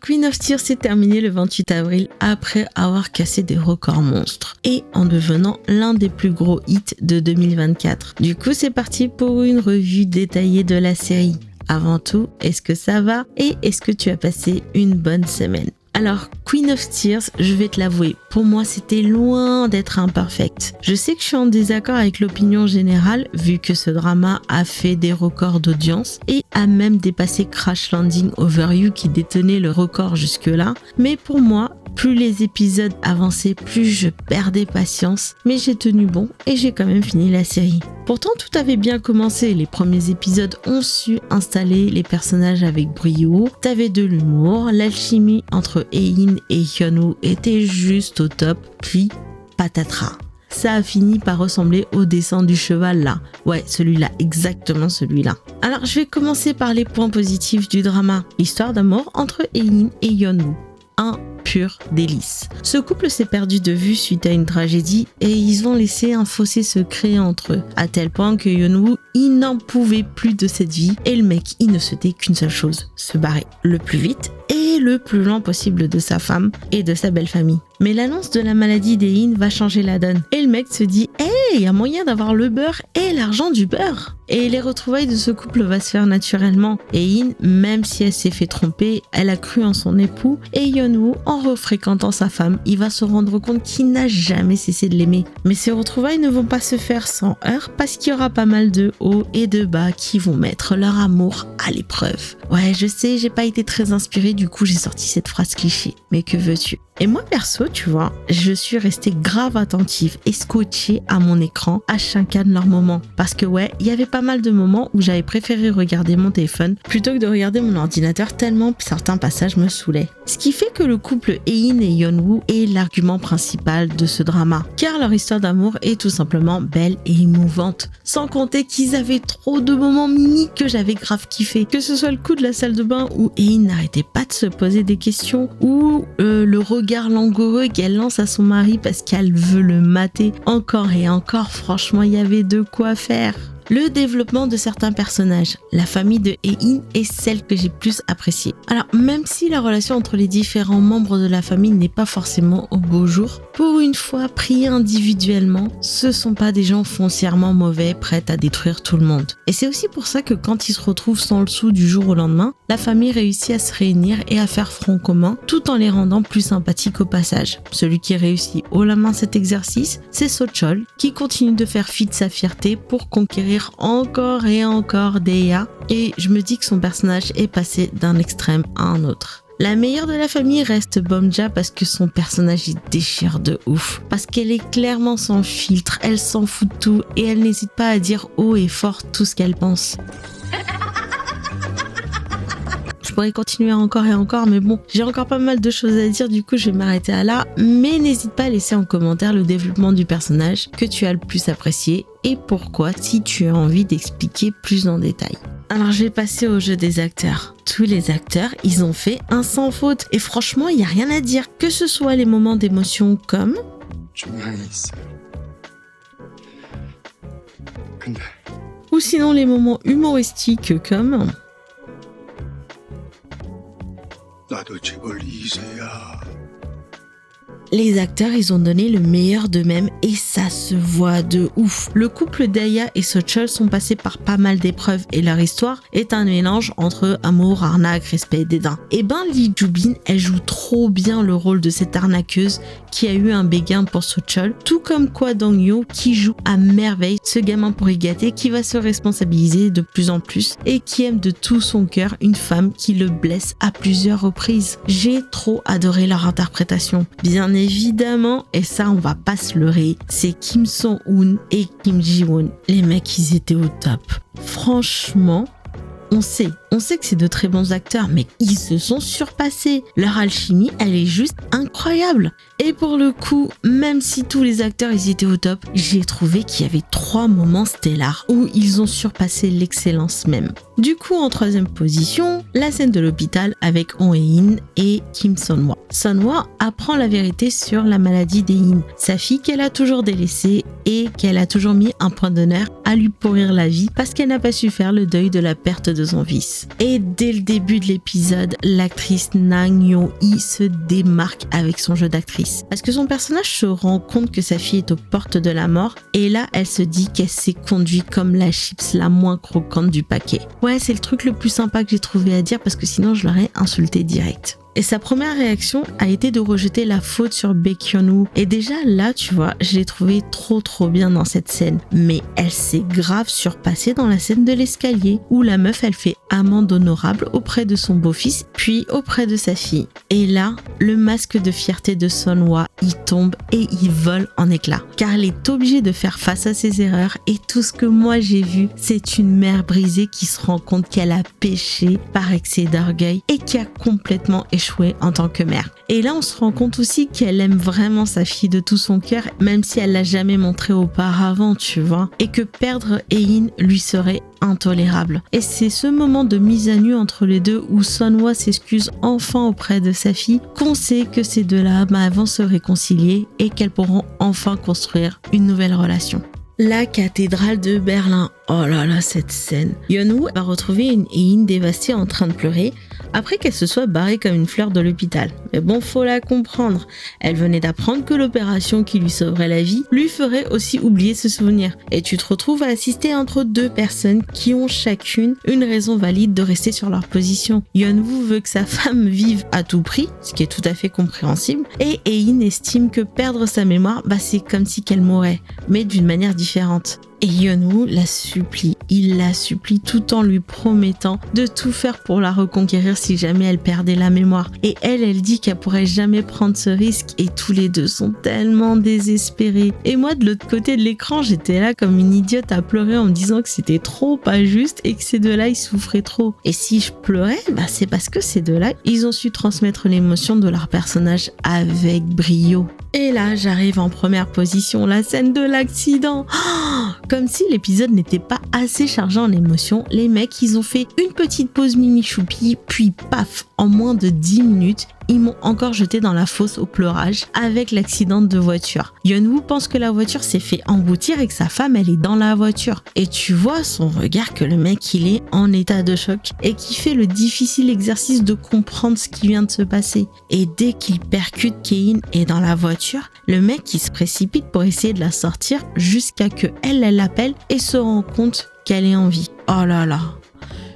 Queen of Tears s'est terminé le 28 avril après avoir cassé des records monstres et en devenant l'un des plus gros hits de 2024. Du coup, c'est parti pour une revue détaillée de la série. Avant tout, est-ce que ça va et est-ce que tu as passé une bonne semaine? Alors, Queen of Tears, je vais te l'avouer, pour moi c'était loin d'être imperfect. Je sais que je suis en désaccord avec l'opinion générale, vu que ce drama a fait des records d'audience et a même dépassé Crash Landing Over You qui détenait le record jusque-là. Mais pour moi, plus les épisodes avançaient, plus je perdais patience. Mais j'ai tenu bon et j'ai quand même fini la série. Pourtant, tout avait bien commencé. Les premiers épisodes ont su installer les personnages avec brio. T'avais de l'humour, l'alchimie entre Hein et Hyunwoo était juste au top. Puis, patatras. Ça a fini par ressembler au dessin du cheval là. Ouais, celui-là, exactement celui-là. Alors, je vais commencer par les points positifs du drama. L'histoire d'amour entre Hein et Hyunwoo. Un pur délice. Ce couple s'est perdu de vue suite à une tragédie et ils ont laissé un fossé se créer entre eux, à tel point que Hyunwoo, il n'en pouvait plus de cette vie et le mec, il ne souhaitait qu'une seule chose, se barrer le plus vite et le plus loin possible de sa femme et de sa belle famille. Mais l'annonce de la maladie d'Ein va changer la donne et le mec se dit « Hey, il y a moyen d'avoir le beurre et l'argent du beurre !» Et les retrouvailles de ce couple va se faire naturellement. Hein, même si elle s'est fait tromper, elle a cru en son époux et Hyunwoo, en refréquentant sa femme, il va se rendre compte qu'il n'a jamais cessé de l'aimer. Mais ces retrouvailles ne vont pas se faire sans heurts parce qu'il y aura pas mal de hauts et de bas qui vont mettre leur amour à l'épreuve. Ouais, je sais, j'ai pas été très inspirée, du coup j'ai sorti cette phrase cliché. Mais que veux-tu? Et moi perso, tu vois, je suis restée grave attentive et scotchée à mon écran à chacun de leurs moments. Parce que ouais, il y avait pas mal de moments où j'avais préféré regarder mon téléphone plutôt que de regarder mon ordinateur tellement certains passages me saoulaient. Ce qui fait que le couple Hein et Hyunwoo est l'argument principal de ce drama. Car leur histoire d'amour est tout simplement belle et émouvante. Sans compter qu'ils avaient trop de moments mimi que j'avais grave kiffé. Que ce soit le coup de la salle de bain où Hein n'arrêtait pas de se poser des questions ou le regard langoureux qu'elle lance à son mari parce qu'elle veut le mater encore et encore. Franchement, il y avait de quoi faire. Le développement de certains personnages. La famille de Hein est celle que j'ai plus appréciée. Alors, même si la relation entre les différents membres de la famille n'est pas forcément au beau jour, pour une fois pris individuellement, ce sont pas des gens foncièrement mauvais, prêts à détruire tout le monde. Et c'est aussi pour ça que quand ils se retrouvent sans le sou du jour au lendemain, la famille réussit à se réunir et à faire front commun, tout en les rendant plus sympathiques au passage. Celui qui réussit haut la main cet exercice, c'est Sochol, qui continue de faire fi de sa fierté pour conquérir encore et encore Deya, et je me dis que son personnage est passé d'un extrême à un autre. La meilleure de la famille reste Bomja parce que son personnage il déchire de ouf. Parce qu'elle est clairement sans filtre, elle s'en fout de tout et elle n'hésite pas à dire haut et fort tout ce qu'elle pense. Je pourrais continuer encore et encore, mais bon, j'ai encore pas mal de choses à dire, du coup je vais m'arrêter à là. Mais n'hésite pas à laisser en commentaire le développement du personnage que tu as le plus apprécié et pourquoi, si tu as envie d'expliquer plus en détail. Alors je vais passer au jeu des acteurs. Tous les acteurs, ils ont fait un sans faute et franchement, il n'y a rien à dire. Que ce soit les moments d'émotion comme... ou sinon les moments humoristiques comme... Les acteurs, ils ont donné le meilleur d'eux-mêmes et ça se voit de ouf. Le couple Deya et Sochol sont passés par pas mal d'épreuves et leur histoire est un mélange entre amour, arnaque, respect et dédain. Et ben Lee Joo-bin, elle joue trop bien le rôle de cette arnaqueuse qui a eu un béguin pour Sochol, tout comme Kwa Dong-yo qui joue à merveille ce gamin pourri gâté qui va se responsabiliser de plus en plus et qui aime de tout son cœur une femme qui le blesse à plusieurs reprises. J'ai trop adoré leur interprétation. Bien évidemment, et ça on va pas se leurrer, c'est Kim Song-hoon et Kim Ji-won. Les mecs, ils étaient au top. Franchement, on sait que c'est de très bons acteurs, mais ils se sont surpassés. Leur alchimie, elle est juste incroyable. Et pour le coup, même si tous les acteurs ils étaient au top, j'ai trouvé qu'il y avait 3 moments stellars où ils ont surpassé l'excellence même. Du coup, en 3e position, la scène de l'hôpital avec Oh Hae-in et Kim Sun-hwa. Sun-hwa apprend la vérité sur la maladie d'Hae-in, sa fille qu'elle a toujours délaissée et qu'elle a toujours mis un point d'honneur à lui pourrir la vie parce qu'elle n'a pas su faire le deuil de la perte de son fils. fils. Et dès le début de l'épisode, l'actrice Nang Yo-hee se démarque avec son jeu d'actrice. Parce que son personnage se rend compte que sa fille est aux portes de la mort et là, elle se dit qu'elle s'est conduite comme la chips la moins croquante du paquet. Ouais, c'est le truc le plus sympa que j'ai trouvé à dire parce que sinon je l'aurais insulté direct. Et sa première réaction a été de rejeter la faute sur Baek Hyun-woo. Et déjà là, tu vois, je l'ai trouvé trop bien dans cette scène. Mais elle s'est grave surpassée dans la scène de l'escalier, où la meuf, elle fait amende honorable auprès de son beau-fils, puis auprès de sa fille. Et là, le masque de fierté de Sunhwa, il tombe et il vole en éclats. Car elle est obligée de faire face à ses erreurs. Et tout ce que moi j'ai vu, c'est une mère brisée qui se rend compte qu'elle a péché par excès d'orgueil et qui a complètement échoué en tant que mère. Et là, on se rend compte aussi qu'elle aime vraiment sa fille de tout son cœur, même si elle l'a jamais montré auparavant, tu vois, et que perdre Hein lui serait intolérable. Et c'est ce moment de mise à nu entre les deux où Sunhwa s'excuse enfin auprès de sa fille qu'on sait que ces deux-là vont se réconcilier et qu'elles pourront enfin construire une nouvelle relation. La cathédrale de Berlin. Oh là là, cette scène. Hyun-woo va retrouver une Hein dévastée en train de pleurer après qu'elle se soit barrée comme une fleur de l'hôpital. Mais bon, faut la comprendre. Elle venait d'apprendre que l'opération qui lui sauverait la vie lui ferait aussi oublier ce souvenir. Et tu te retrouves à assister entre deux personnes qui ont chacune une raison valide de rester sur leur position. Hyun-woo veut que sa femme vive à tout prix, ce qui est tout à fait compréhensible, et Hein estime que perdre sa mémoire, c'est comme si qu'elle mourait, mais d'une manière différente. Et Hyun-woo il la supplie tout en lui promettant de tout faire pour la reconquérir si jamais elle perdait la mémoire. Et elle dit qu'elle pourrait jamais prendre ce risque et tous les deux sont tellement désespérés. Et moi de l'autre côté de l'écran, j'étais là comme une idiote à pleurer en me disant que c'était trop pas juste et que ces deux-là ils souffraient trop. Et si je pleurais, c'est parce que ces deux-là, ils ont su transmettre l'émotion de leur personnage avec brio. Et là, j'arrive en première position, la scène de l'accident. Comme si l'épisode n'était pas assez chargé en émotions, les mecs, ils ont fait une petite pause mini choupi, puis paf, en moins de 10 minutes, ils m'ont encore jeté dans la fosse au pleurage avec l'accident de voiture. Hyun-woo pense que la voiture s'est fait engloutir et que sa femme, elle est dans la voiture. Et tu vois son regard que le mec, il est en état de choc et qui fait le difficile exercice de comprendre ce qui vient de se passer. Et dès qu'il percute qu'Ein est dans la voiture, le mec, il se précipite pour essayer de la sortir jusqu'à que elle l'appelle et se rend compte qu'elle est en vie. Oh là là,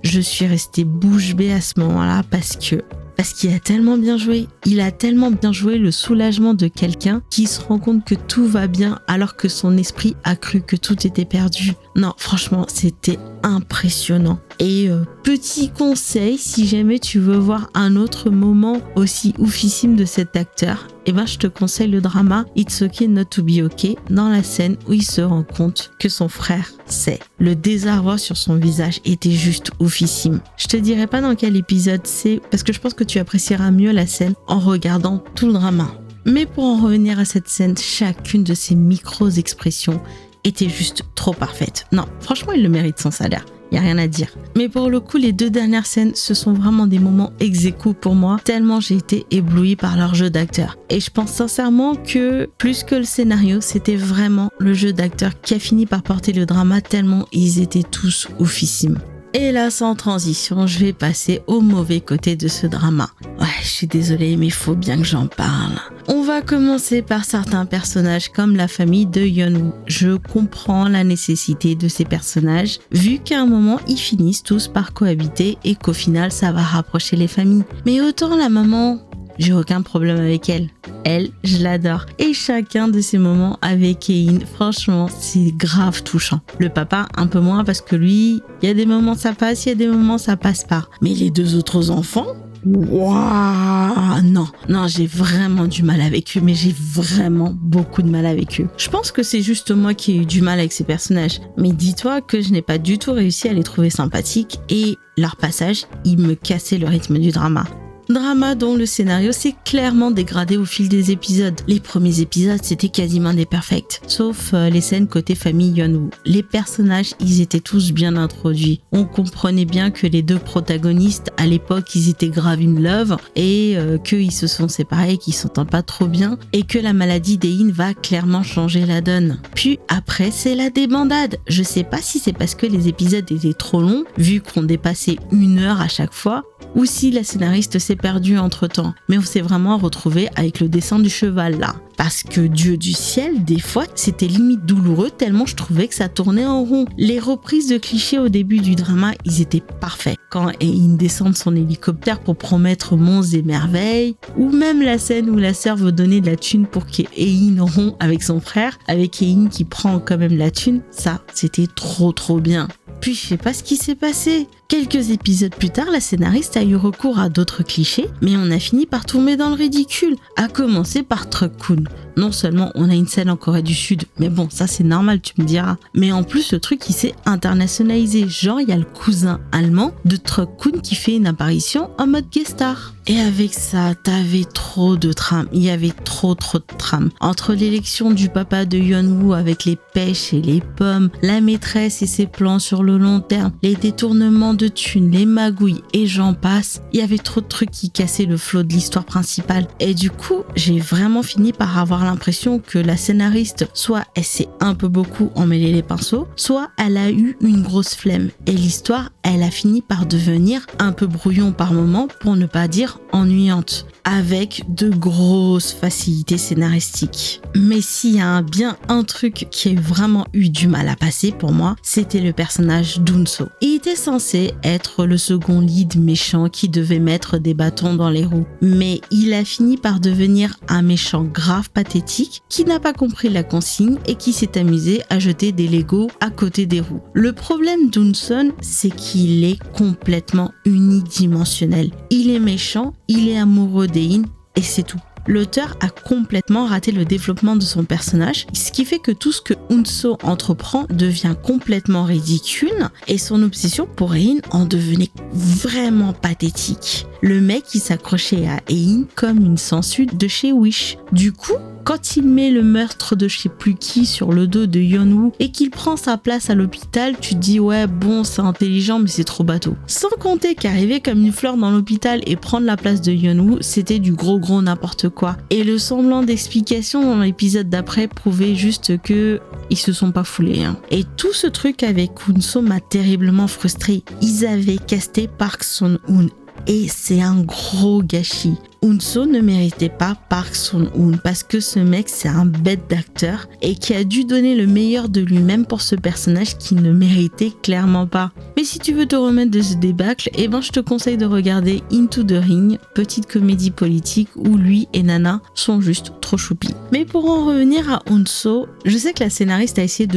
je suis restée bouche bée à ce moment-là parce qu'il a tellement bien joué. Il a tellement bien joué le soulagement de quelqu'un qui se rend compte que tout va bien alors que son esprit a cru que tout était perdu. Non, franchement, c'était impressionnant. Et petit conseil, si jamais tu veux voir un autre moment aussi oufissime de cet acteur, je te conseille le drama It's Okay Not to Be Okay dans la scène où il se rend compte que son frère sait. Le désarroi sur son visage était juste oufissime. Je te dirai pas dans quel épisode c'est parce que je pense que tu apprécieras mieux la scène en regardant tout le drama. Mais pour en revenir à cette scène, chacune de ces micro-expressions était juste trop parfaite. Non, franchement, il le mérite son salaire. Y a rien à dire. Mais pour le coup, les deux dernières scènes, ce sont vraiment des moments ex aequo pour moi, tellement j'ai été éblouie par leur jeu d'acteur. Et je pense sincèrement que, plus que le scénario, c'était vraiment le jeu d'acteur qui a fini par porter le drama tellement ils étaient tous oufissimes. Et là, sans transition, je vais passer au mauvais côté de ce drama. Ouais, je suis désolée, mais il faut bien que j'en parle. On va commencer par certains personnages comme la famille de Hyun-woo. Je comprends la nécessité de ces personnages, vu qu'à un moment, ils finissent tous par cohabiter et qu'au final, ça va rapprocher les familles. Mais autant la maman, j'ai aucun problème avec elle. Elle, je l'adore. Et chacun de ces moments avec Hein, franchement, c'est grave touchant. Le papa, un peu moins parce que lui, il y a des moments ça passe, il y a des moments ça passe pas. Mais les deux autres enfants, waouh, non, j'ai vraiment du mal avec eux, mais j'ai vraiment beaucoup de mal avec eux. Je pense que c'est juste moi qui ai eu du mal avec ces personnages. Mais dis-toi que je n'ai pas du tout réussi à les trouver sympathiques et leur passage, il me cassait le rythme du drama. Drama dont le scénario s'est clairement dégradé au fil des épisodes. Les premiers épisodes, c'était quasiment des perfects, sauf les scènes côté famille Yeonwoo. Les personnages, ils étaient tous bien introduits. On comprenait bien que les deux protagonistes, à l'époque, ils étaient grave in love et qu'ils se sont séparés, qu'ils s'entendent pas trop bien et que la maladie d'Ein va clairement changer la donne. Puis après, c'est la débandade. Je sais pas si c'est parce que les épisodes étaient trop longs, vu qu'on dépassait 1 heure à chaque fois, ou si la scénariste s'est perdue entre temps. Mais on s'est vraiment retrouvé avec le dessin du cheval là. Parce que Dieu du ciel, des fois, c'était limite douloureux tellement je trouvais que ça tournait en rond. Les reprises de clichés au début du drama, ils étaient parfaits. Quand Ein descend de son hélicoptère pour promettre monts et merveilles, ou même la scène où la sœur veut donner de la thune pour qu'Ein rompt avec son frère, avec Ein qui prend quand même la thune, ça, c'était trop bien. Puis je sais pas ce qui s'est passé. Quelques épisodes plus tard, la scénariste a eu recours à d'autres clichés, mais on a fini par tomber dans le ridicule, à commencer par Truck-kun. Non seulement on a une scène en Corée du Sud, mais bon, ça c'est normal, tu me diras. Mais en plus, le truc, il s'est internationalisé. Genre, il y a le cousin allemand de Truck-kun qui fait une apparition en mode guest star. Et avec ça, t'avais trop de trames. Il y avait trop de trames. Entre l'élection du papa de Yeonwoo avec les pêches et les pommes, la maîtresse et ses plans sur le long terme, les détournements de thunes, les magouilles et j'en passe, il y avait trop de trucs qui cassaient le flot de l'histoire principale. Et du coup, j'ai vraiment fini par avoir l'impression que la scénariste, soit elle s'est un peu beaucoup emmêlé les pinceaux, soit elle a eu une grosse flemme. Et l'histoire, elle a fini par devenir un peu brouillon par moment, pour ne pas dire ennuyante, avec de grosses facilités scénaristiques. Mais s'il y a bien un truc qui a vraiment eu du mal à passer pour moi, c'était le personnage d'Unso. Il était censé être le second lead méchant qui devait mettre des bâtons dans les roues, mais il a fini par devenir un méchant grave pathétique qui n'a pas compris la consigne et qui s'est amusé à jeter des Legos à côté des roues. Le problème d'Unson, c'est qu'il est complètement unidimensionnel. Il est méchant, il est amoureux d'Ein et c'est tout. L'auteur a complètement raté le développement de son personnage, ce qui fait que tout ce que Unso entreprend devient complètement ridicule et son obsession pour Ein en devenait vraiment pathétique. Le mec il s'accrochait à Ein comme une sangsue de chez Wish. Du coup, quand il met le meurtre de je sais plus qui sur le dos de Yeonwoo et qu'il prend sa place à l'hôpital, tu te dis ouais bon c'est intelligent mais c'est trop bateau. Sans compter qu'arriver comme une fleur dans l'hôpital et prendre la place de Yeonwoo, c'était du gros n'importe quoi. Et le semblant d'explication dans l'épisode d'après prouvait juste que ils se sont pas foulés. Et tout ce truc avec Unso m'a terriblement frustré. Ils avaient casté Park Sun-hoon et c'est un gros gâchis. Unso ne méritait pas Park Sun-hoon parce que ce mec c'est un bête d'acteur et qui a dû donner le meilleur de lui-même pour ce personnage qu'il ne méritait clairement pas. Mais si tu veux te remettre de ce débâcle, je te conseille de regarder Into the Ring, petite comédie politique où lui et Nana sont juste trop choupis. Mais pour en revenir à Unso, je sais que la scénariste a essayé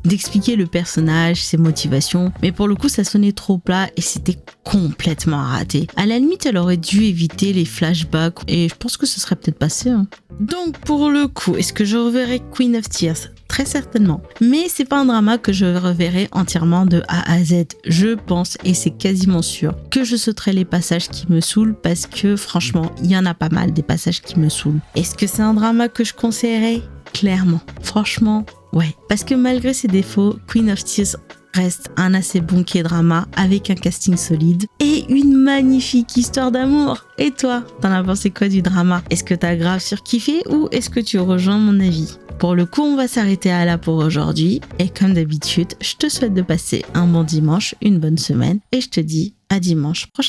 d'expliquer le personnage, ses motivations, mais pour le coup ça sonnait trop plat et c'était complètement raté. À la limite elle aurait dû éviter les flashbacks et je pense que ce serait peut-être passé. Donc pour le coup, est-ce que je reverrai Queen of Tears ? Très certainement. Mais c'est pas un drama que je reverrai entièrement de A à Z. Je pense, et c'est quasiment sûr, que je sauterai les passages qui me saoulent parce que franchement, il y en a pas mal des passages qui me saoulent. Est-ce que c'est un drama que je conseillerais ? Clairement. Franchement, ouais. Parce que malgré ses défauts, Queen of Tears reste un assez bon K-drama avec un casting solide et une magnifique histoire d'amour. Et toi, t'en as pensé quoi du drama ? Est-ce que t'as grave surkiffé ou est-ce que tu rejoins mon avis ? Pour le coup, on va s'arrêter à là pour aujourd'hui. Et comme d'habitude, je te souhaite de passer un bon dimanche, une bonne semaine et je te dis à dimanche prochain.